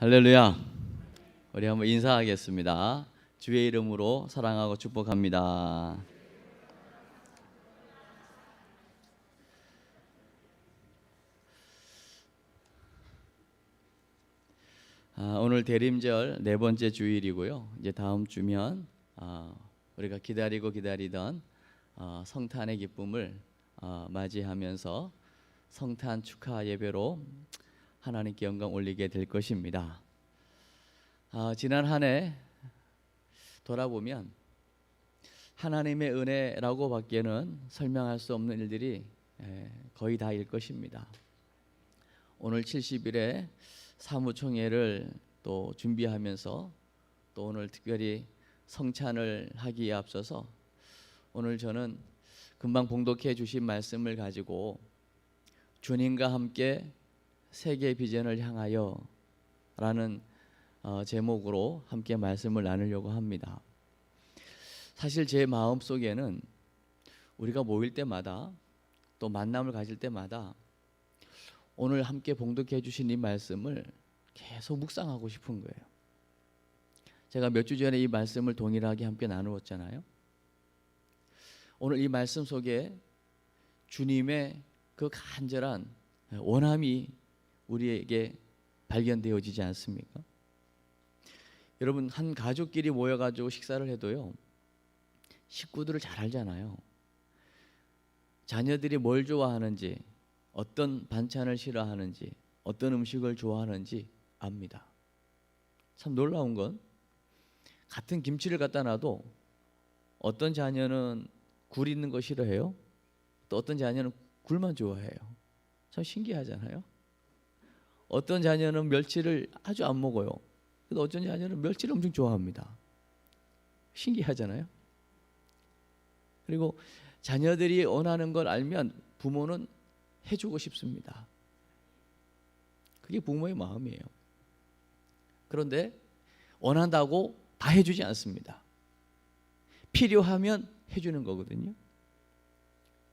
할렐루야. 우리 한번 인사하겠습니다. 주의 이름으로 사랑하고 축복합니다. 오늘 대림절 네 번째 주일이고요. 이제 다음 주면 우리가 기다리던 성탄의 기쁨을 맞이하면서 성탄 축하 예배로 하나님께 영광 올리게 될 것입니다. 지난 한 해 돌아보면 하나님의 은혜라고 밖에는 설명할 수 없는 일들이 거의 다일 것입니다. 오늘 70일에 사무총회를 또 준비하면서 또 오늘 특별히 성찬을 하기에 앞서서 오늘 저는 금방 봉독해 주신 말씀을 가지고 주님과 함께 세계 비전을 향하여 라는 제목으로 함께 말씀을 나누려고 합니다. 사실 제 마음속에는 우리가 모일 때마다 또 만남을 가질 때마다 오늘 함께 봉독해 주신 이 말씀을 계속 묵상하고 싶은 거예요. 제가 몇 주 전에 이 말씀을 동일하게 함께 나누었잖아요. 오늘 이 말씀 속에 주님의 그 간절한 원함이 우리에게 발견되어지지 않습니까? 여러분, 한 가족끼리 모여가지고 식사를 해도요, 식구들을 잘 알잖아요. 자녀들이 뭘 좋아하는지, 어떤 반찬을 싫어하는지, 어떤 음식을 좋아하는지 압니다. 참 놀라운 건 같은 김치를 갖다 놔도 어떤 자녀는 굴 있는 거 싫어해요. 또 어떤 자녀는 굴만 좋아해요. 참 신기하잖아요. 어떤 자녀는 멸치를 아주 안 먹어요. 근데 어떤 자녀는 멸치를 엄청 좋아합니다. 신기하잖아요. 그리고 자녀들이 원하는 걸 알면 부모는 해주고 싶습니다. 그게 부모의 마음이에요. 그런데 원한다고 다 해주지 않습니다. 필요하면 해주는 거거든요.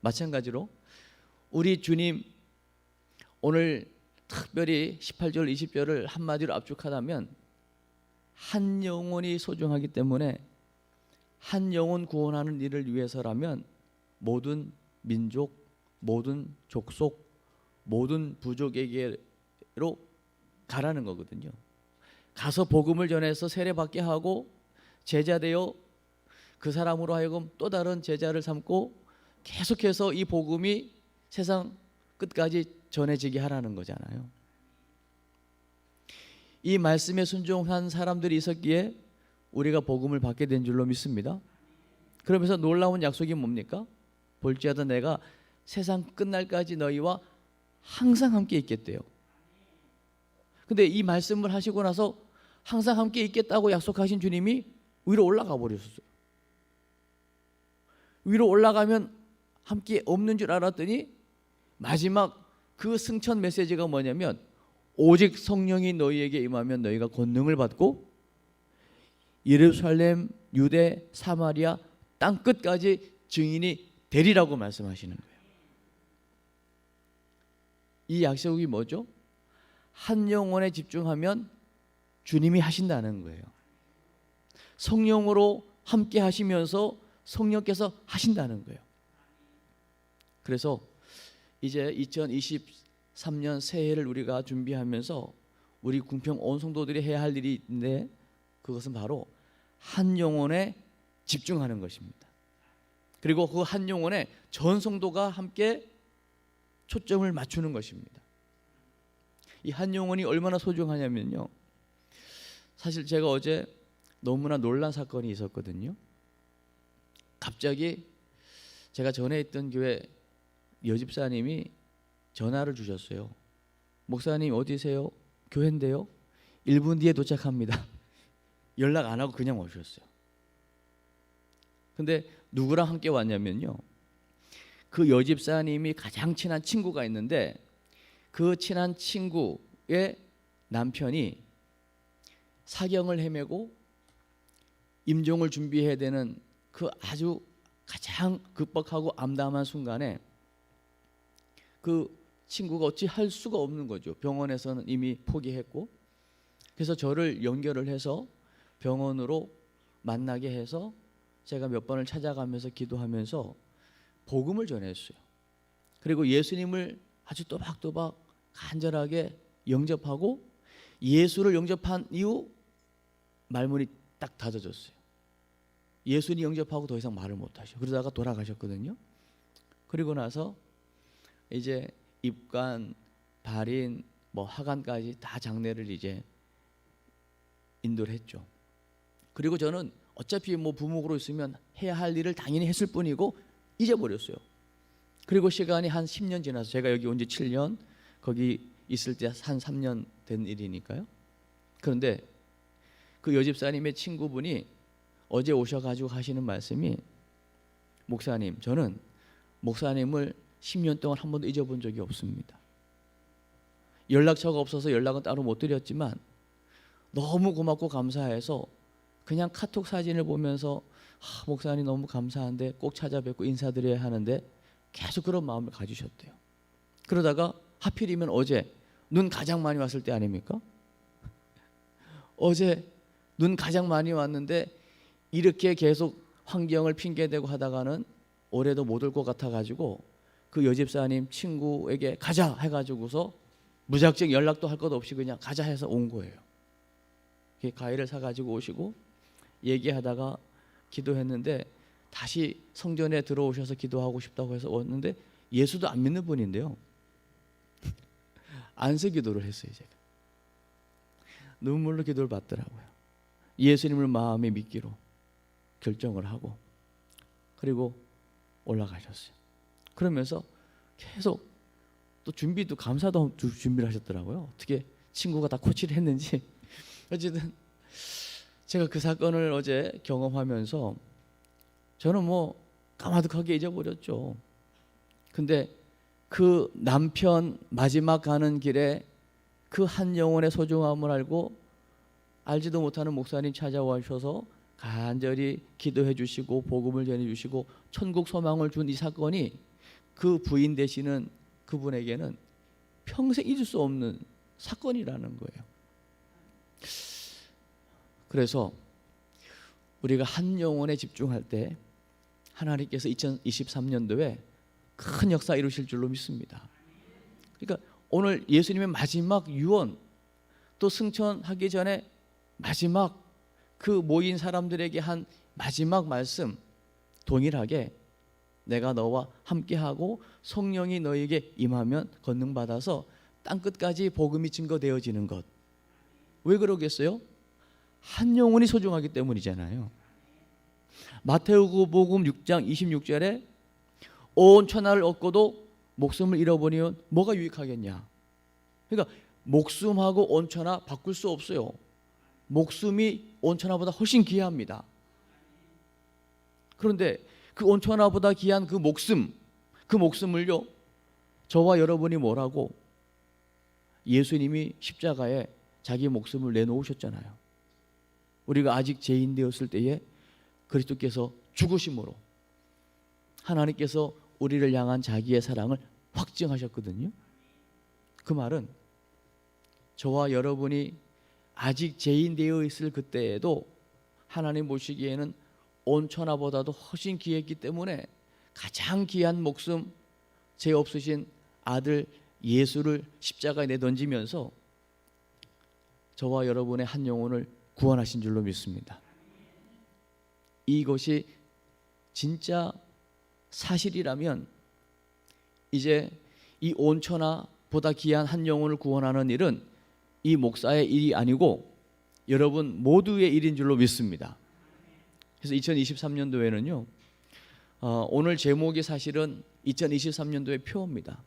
마찬가지로 우리 주님 오늘 특별히 18절 20절을 한마디로 압축하다면 한 영혼이 소중하기 때문에 한 영혼 구원하는 일을 위해서라면 모든 민족, 모든 족속, 모든 부족에게로 가라는 거거든요. 가서 복음을 전해서 세례받게 하고 제자 되어 그 사람으로 하여금 또 다른 제자를 삼고 계속해서 이 복음이 세상 끝까지 전해지게 하라는 거잖아요. 이 말씀에 순종한 사람들이 있었기에 우리가 복음을 받게 된 줄로 믿습니다. 그러면서 놀라운 약속이 뭡니까? 볼지어다 내가 세상 끝날까지 너희와 항상 함께 있겠대요. 근데 이 말씀을 하시고 나서 항상 함께 있겠다고 약속하신 주님이 위로 올라가 버렸어요. 위로 올라가면 함께 없는 줄 알았더니 마지막 그 승천 메시지가 뭐냐면 오직 성령이 너희에게 임하면 너희가 권능을 받고 예루살렘, 유대, 사마리아 땅 끝까지 증인이 되리라고 말씀하시는 거예요. 이 약속이 뭐죠? 한 영혼에 집중하면 주님이 하신다는 거예요. 성령으로 함께 하시면서 성령께서 하신다는 거예요. 그래서 이제 2023년 새해를 우리가 준비하면서 우리 궁평 온 성도들이 해야 할 일이 있는데 그것은 바로 한 영혼에 집중하는 것입니다. 그리고 그 한 영혼에 전 성도가 함께 초점을 맞추는 것입니다. 이 한 영혼이 얼마나 소중하냐면요, 사실 제가 어제 너무나 놀란 사건이 있었거든요. 갑자기 제가 전에 있던 교회 여집사님이 전화를 주셨어요. 목사님 어디세요? 교회인데요. 1분 뒤에 도착합니다. 연락 안 하고 그냥 오셨어요. 근데 누구랑 함께 왔냐면요, 그 여집사님이 가장 친한 친구가 있는데 그 친한 친구의 남편이 사경을 헤매고 임종을 준비해야 되는 그 아주 가장 급박하고 암담한 순간에 그 친구가 어찌 할 수가 없는 거죠. 병원에서는 이미 포기했고 그래서 저를 연결을 해서 병원으로 만나게 해서 제가 몇 번을 찾아가면서 기도하면서 복음을 전했어요. 그리고 예수님을 아주 또박또박 간절하게 영접하고 예수를 영접한 이후 말문이 딱 닫아졌어요. 예수님 영접하고 더 이상 말을 못 하셔. 그러다가 돌아가셨거든요. 그리고 나서 이제 입관, 발인, 뭐 하관까지 다 장례를 이제 인도를 했죠. 그리고 저는 어차피 뭐 부목으로 있으면 해야 할 일을 당연히 했을 뿐이고 잊어버렸어요. 그리고 시간이 한 10년 지나서 제가 여기 온 지 7년, 거기 있을 때 한 3년 된 일이니까요. 그런데 그 여집사님의 친구분이 어제 오셔가지고 하시는 말씀이, 목사님, 저는 목사님을 10년 동안 한 번도 잊어본 적이 없습니다. 연락처가 없어서 연락은 따로 못 드렸지만 너무 고맙고 감사해서 그냥 카톡 사진을 보면서 목사님 너무 감사한데 꼭 찾아뵙고 인사드려야 하는데 계속 그런 마음을 가지셨대요. 그러다가 하필이면 어제 눈 가장 많이 왔을 때 아닙니까? 어제 눈 가장 많이 왔는데 이렇게 계속 환경을 핑계대고 하다가는 올해도 못 올 것 같아가지고 그 여집사님 친구에게 가자 해가지고서 무작정 연락도 할 것 없이 그냥 가자 해서 온 거예요. 과일을 사가지고 오시고 얘기하다가 기도했는데 다시 성전에 들어오셔서 기도하고 싶다고 해서 왔는데 예수도 안 믿는 분인데요. 안수 기도를 했어요. 제가 눈물로 기도를 받더라고요. 예수님을 마음에 믿기로 결정을 하고 그리고 올라가셨어요. 그러면서 계속 또 준비도 감사도 준비를 하셨더라고요. 어떻게 친구가 다 코치를 했는지. 어쨌든 제가 그 사건을 어제 경험하면서 저는 뭐 까마득하게 잊어버렸죠. 근데 그 남편 마지막 가는 길에 그 한 영혼의 소중함을 알고 알지도 못하는 목사님 찾아와셔서 간절히 기도해 주시고 복음을 전해 주시고 천국 소망을 준 이 사건이 그 부인 되시는 그분에게는 평생 잊을 수 없는 사건이라는 거예요. 그래서 우리가 한 영혼에 집중할 때 하나님께서 2023년도에 큰 역사 이루실 줄로 믿습니다. 그러니까 오늘 예수님의 마지막 유언, 또 승천하기 전에 마지막 그 모인 사람들에게 한 마지막 말씀 동일하게 내가 너와 함께하고 성령이 너에게 임하면 권능받아서 땅끝까지 복음이 증거되어지는 것. 왜 그러겠어요? 한 영혼이 소중하기 때문이잖아요. 마태복음 6장 26절에 온 천하를 얻고도 목숨을 잃어버리면 뭐가 유익하겠냐. 그러니까 목숨하고 온 천하 바꿀 수 없어요. 목숨이 온 천하보다 훨씬 귀합니다. 그런데 그 온 천하보다 귀한 그 목숨을요, 저와 여러분이 뭐라고? 예수님이 십자가에 자기 목숨을 내놓으셨잖아요. 우리가 아직 죄인 되었을 때에 그리스도께서 죽으심으로 하나님께서 우리를 향한 자기의 사랑을 확증하셨거든요. 그 말은 저와 여러분이 아직 죄인 되어 있을 그때에도 하나님 보시기에는 온 천하보다도 훨씬 귀했기 때문에 가장 귀한 목숨, 죄 없으신 아들 예수를 십자가에 내던지면서 저와 여러분의 한 영혼을 구원하신 줄로 믿습니다. 이것이 진짜 사실이라면 이제 이 온 천하보다 귀한 한 영혼을 구원하는 일은 이 목사의 일이 아니고 여러분 모두의 일인 줄로 믿습니다. 그래서 2023년도에는요, 오늘 제목이 사실은 2023년도의 표어입니다.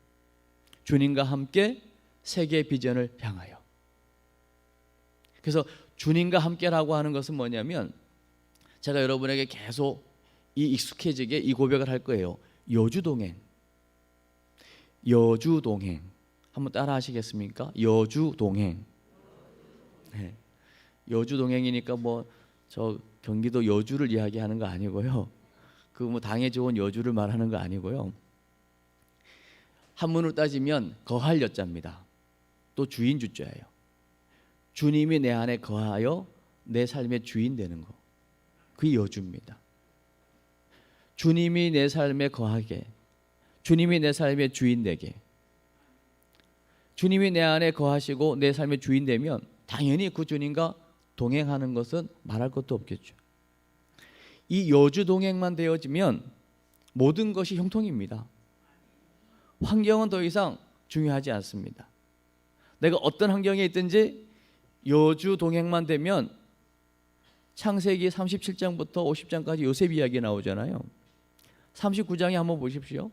주님과 함께 세계 비전을 향하여. 그래서 주님과 함께라고 하는 것은 뭐냐면 제가 여러분에게 계속 이 익숙해지게 이 고백을 할 거예요. 여주동행. 여주동행. 한번 따라 하시겠습니까? 여주동행. 네. 여주동행이니까 뭐 저 경기도 여주를 이야기하는 거 아니고요. 그 뭐 당에 좋은 여주를 말하는 거 아니고요. 한문으로 따지면 거할 여자입니다. 또 주인 주자예요. 주님이 내 안에 거하여 내 삶의 주인 되는 거. 그게 여주입니다. 주님이 내 삶에 거하게, 주님이 내 삶의 주인 되게. 주님이 내 안에 거하시고 내 삶의 주인 되면 당연히 그 주님과 동행하는 것은 말할 것도 없겠죠. 이 여주 동행만 되어지면 모든 것이 형통입니다. 환경은 더 이상 중요하지 않습니다. 내가 어떤 환경에 있든지 여주 동행만 되면 창세기 37장부터 50장까지 요셉 이야기 나오잖아요. 39장에 한번 보십시오.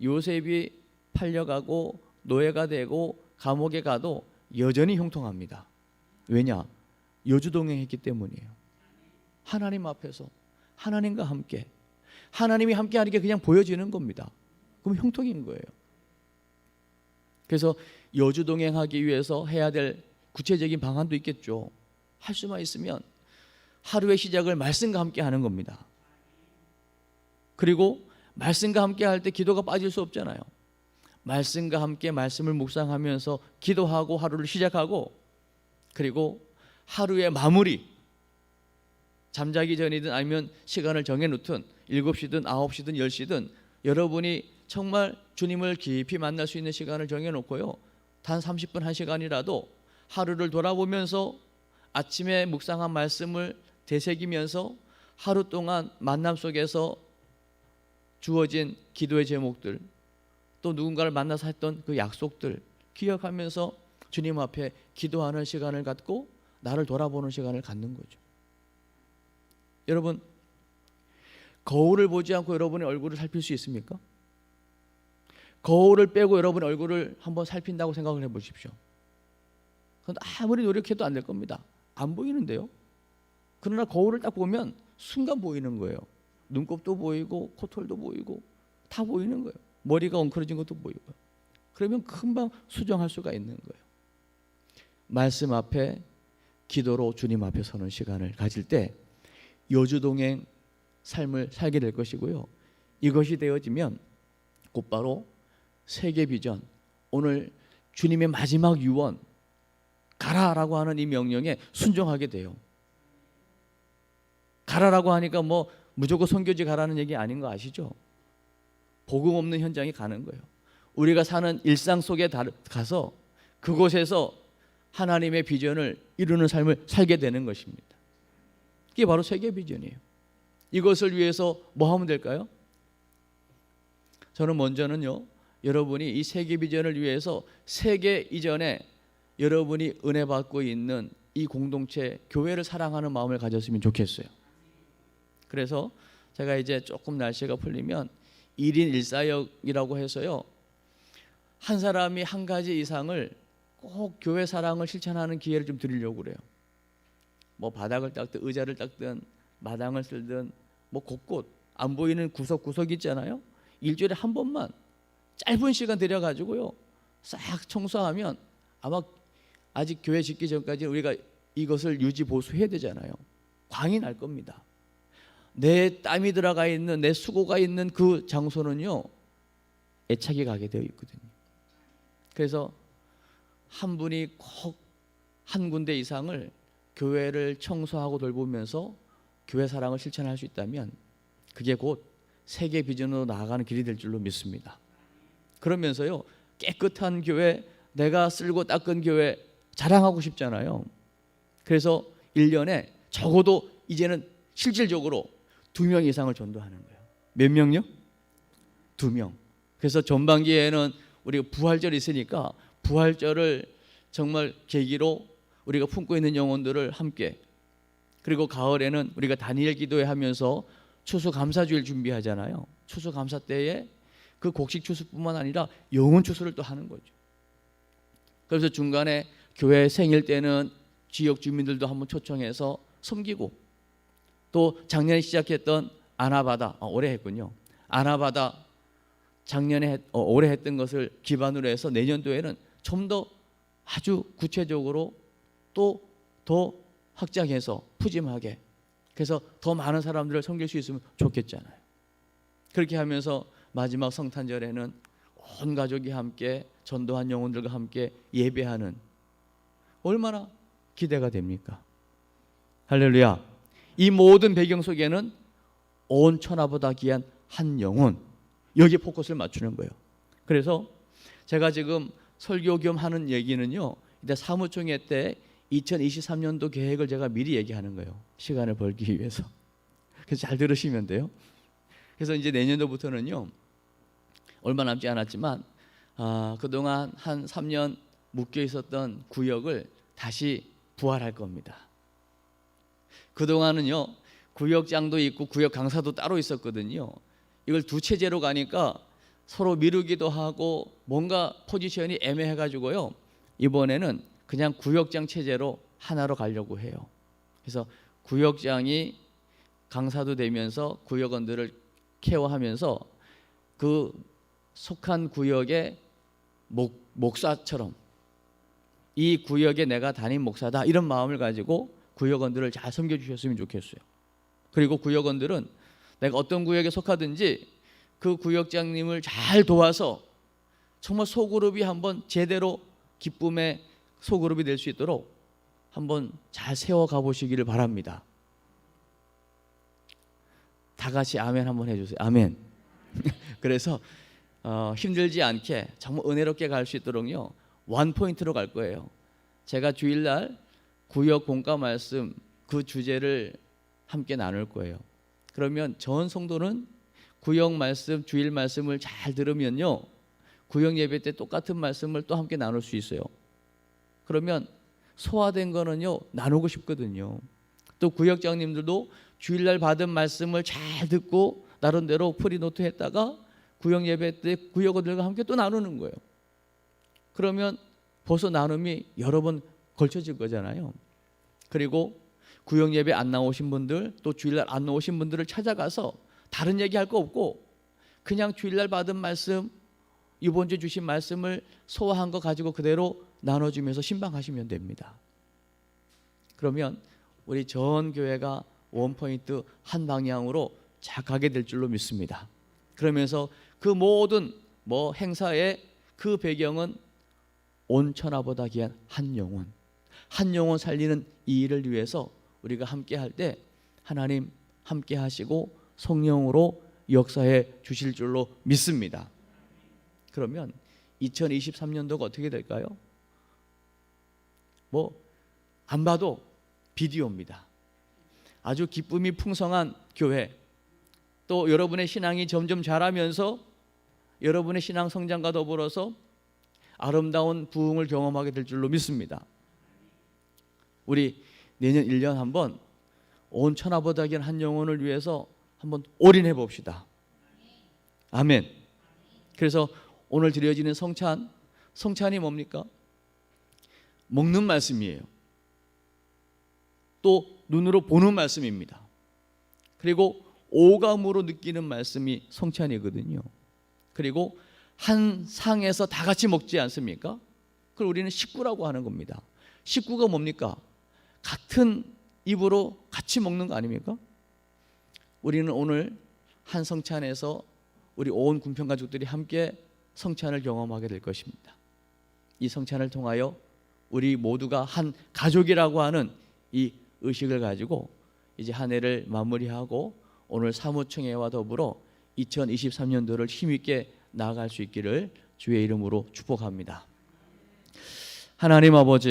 요셉이 팔려가고 노예가 되고 감옥에 가도 여전히 형통합니다. 왜냐? 여주 동행했기 때문이에요. 하나님 앞에서 하나님과 함께, 하나님이 함께하는 게 그냥 보여지는 겁니다. 그럼 형통인 거예요. 그래서 여주 동행하기 위해서 해야 될 구체적인 방안도 있겠죠. 할 수만 있으면 하루의 시작을 말씀과 함께 하는 겁니다. 그리고 말씀과 함께 할 때 기도가 빠질 수 없잖아요. 말씀과 함께 말씀을 묵상하면서 기도하고 하루를 시작하고, 그리고 하루의 마무리, 잠자기 전이든 아니면 시간을 정해놓든 7시든 9시든 10시든 여러분이 정말 주님을 깊이 만날 수 있는 시간을 정해놓고요, 단 30분 1시간이라도 하루를 돌아보면서 아침에 묵상한 말씀을 되새기면서 하루 동안 만남 속에서 주어진 기도의 제목들, 또 누군가를 만나서 했던 그 약속들 기억하면서 주님 앞에 기도하는 시간을 갖고 나를 돌아보는 시간을 갖는 거죠. 여러분, 거울을 보지 않고 여러분의 얼굴을 살필 수 있습니까? 거울을 빼고 여러분의 얼굴을 한번 살핀다고 생각을 해보십시오. 그건 아무리 노력해도 안 될 겁니다. 안 보이는데요. 그러나 거울을 딱 보면 순간 보이는 거예요. 눈곱도 보이고 코털도 보이고 다 보이는 거예요. 머리가 엉클어진 것도 보이고. 그러면 금방 수정할 수가 있는 거예요. 말씀 앞에 기도로 주님 앞에 서는 시간을 가질 때 여주동행 삶을 살게 될 것이고요. 이것이 되어지면 곧바로 세계 비전, 오늘 주님의 마지막 유언, 가라라고 하는 이 명령에 순종하게 돼요. 가라라고 하니까 뭐 무조건 선교지 가라는 얘기 아닌 거 아시죠? 복음 없는 현장에 가는 거예요. 우리가 사는 일상 속에 가서 그곳에서 하나님의 비전을 이루는 삶을 살게 되는 것입니다. 이게 바로 세계 비전이에요. 이것을 위해서 뭐 하면 될까요? 저는 먼저는요, 여러분이 이 세계 비전을 위해서 세계 이전에 여러분이 은혜 받고 있는 이 공동체 교회를 사랑하는 마음을 가졌으면 좋겠어요. 그래서 제가 이제 조금 날씨가 풀리면 1인 1사역이라고 해서요, 한 사람이 한 가지 이상을 꼭 교회 사랑을 실천하는 기회를 좀 드리려고 그래요. 뭐 바닥을 닦든 의자를 닦든 마당을 쓸든 뭐 곳곳 안 보이는 구석구석 있잖아요. 일주일에 한 번만 짧은 시간 들여가지고요 싹 청소하면 아마 아직 교회 짓기 전까지 우리가 이것을 유지 보수해야 되잖아요. 광이 날 겁니다. 내 땀이 들어가 있는, 내 수고가 있는 그 장소는요 애착이 가게 되어 있거든요. 그래서 한 분이 꼭 한 군데 이상을 교회를 청소하고 돌보면서 교회 사랑을 실천할 수 있다면 그게 곧 세계 비전으로 나아가는 길이 될 줄로 믿습니다. 그러면서요 깨끗한 교회, 내가 쓸고 닦은 교회 자랑하고 싶잖아요. 그래서 1년에 적어도 이제는 실질적으로 2명 이상을 전도하는 거예요. 몇 명요? 2명. 그래서 전반기에는 우리가 부활절이 있으니까 부활절을 정말 계기로 우리가 품고 있는 영혼들을 함께, 그리고 가을에는 우리가 다니엘 기도회 하면서 추수감사주일 준비하잖아요. 추수감사 때에 그 곡식 추수뿐만 아니라 영혼 추수를 또 하는 거죠. 그래서 중간에 교회 생일 때는 지역 주민들도 한번 초청해서 섬기고, 또 작년에 시작했던 아나바다, 올해 했군요. 아나바다 작년에 올해 했던 것을 기반으로 해서 내년도에는 좀 더 아주 구체적으로 또 더 확장해서 푸짐하게, 그래서 더 많은 사람들을 섬길 수 있으면 좋겠잖아요. 그렇게 하면서 마지막 성탄절에는 온 가족이 함께 전도한 영혼들과 함께 예배하는, 얼마나 기대가 됩니까? 할렐루야. 이 모든 배경 속에는 온 천하보다 귀한 한 영혼, 여기에 포커스를 맞추는 거예요. 그래서 제가 지금 설교 겸 하는 얘기는요, 이제 사무총회 때 2023년도 계획을 제가 미리 얘기하는 거예요. 시간을 벌기 위해서. 그래서 잘 들으시면 돼요. 그래서 이제 내년도부터는요, 얼마 남지 않았지만 그동안 한 3년 묶여 있었던 구역을 다시 부활할 겁니다. 그동안은요, 구역장도 있고 구역 강사도 따로 있었거든요. 이걸 두 체제로 가니까 서로 미루기도 하고 뭔가 포지션이 애매해가지고요, 이번에는 그냥 구역장 체제로 하나로 가려고 해요. 그래서 구역장이 강사도 되면서 구역원들을 케어하면서 그 속한 구역의 목사처럼, 이 구역에 내가 담임 목사다, 이런 마음을 가지고 구역원들을 잘 섬겨주셨으면 좋겠어요. 그리고 구역원들은 내가 어떤 구역에 속하든지 그 구역장님을 잘 도와서 정말 소그룹이 한번 제대로 기쁨의 소그룹이 될 수 있도록 한번 잘 세워가 보시기를 바랍니다. 다 같이 아멘 한번 해주세요. 아멘. 그래서 힘들지 않게 정말 은혜롭게 갈 수 있도록요, 원포인트로 갈 거예요. 제가 주일날 구역 공과 말씀 그 주제를 함께 나눌 거예요. 그러면 전 성도는 구역 말씀, 주일 말씀을 잘 들으면요, 구역 예배 때 똑같은 말씀을 또 함께 나눌 수 있어요. 그러면 소화된 거는요, 나누고 싶거든요. 또 구역장님들도 주일날 받은 말씀을 잘 듣고 나름대로 프리노트 했다가 구역 예배 때 구역원들과 함께 또 나누는 거예요. 그러면 벌써 나눔이 여러 번 걸쳐질 거잖아요. 그리고 구역 예배 안 나오신 분들, 또 주일날 안 나오신 분들을 찾아가서 다른 얘기할 거 없고 그냥 주일날 받은 말씀, 이번 주 주신 말씀을 소화한 거 가지고 그대로 나눠주면서 신방하시면 됩니다. 그러면 우리 전 교회가 원포인트 한 방향으로 잘 가게 될 줄로 믿습니다. 그러면서 그 모든 행사의 그 배경은 온 천하보다 귀한 한 영혼 살리는 이 일을 위해서 우리가 함께 할 때 하나님 함께 하시고 성령으로 역사해 주실 줄로 믿습니다. 그러면 2023년도가 어떻게 될까요? 안 봐도 비디오입니다. 아주 기쁨이 풍성한 교회, 또 여러분의 신앙이 점점 자라면서 여러분의 신앙 성장과 더불어서 아름다운 부흥을 경험하게 될 줄로 믿습니다. 우리 내년 1년 한번 온 천하보다 귀한 한 영혼을 위해서 한번 올인해 봅시다. 아멘. 그래서 오늘 드려지는 성찬이 뭡니까? 먹는 말씀이에요. 또 눈으로 보는 말씀입니다. 그리고 오감으로 느끼는 말씀이 성찬이거든요. 그리고 한 상에서 다 같이 먹지 않습니까? 그걸 우리는 식구라고 하는 겁니다. 식구가 뭡니까? 같은 입으로 같이 먹는 거 아닙니까? 우리는 오늘 한 성찬에서 우리 온 군평 가족들이 함께 성찬을 경험하게 될 것입니다. 이 성찬을 통하여 우리 모두가 한 가족이라고 하는 이 의식을 가지고 이제 한 해를 마무리하고 오늘 사무총회와 더불어 2023년도를 힘있게 나아갈 수 있기를 주의 이름으로 축복합니다. 하나님 아버지,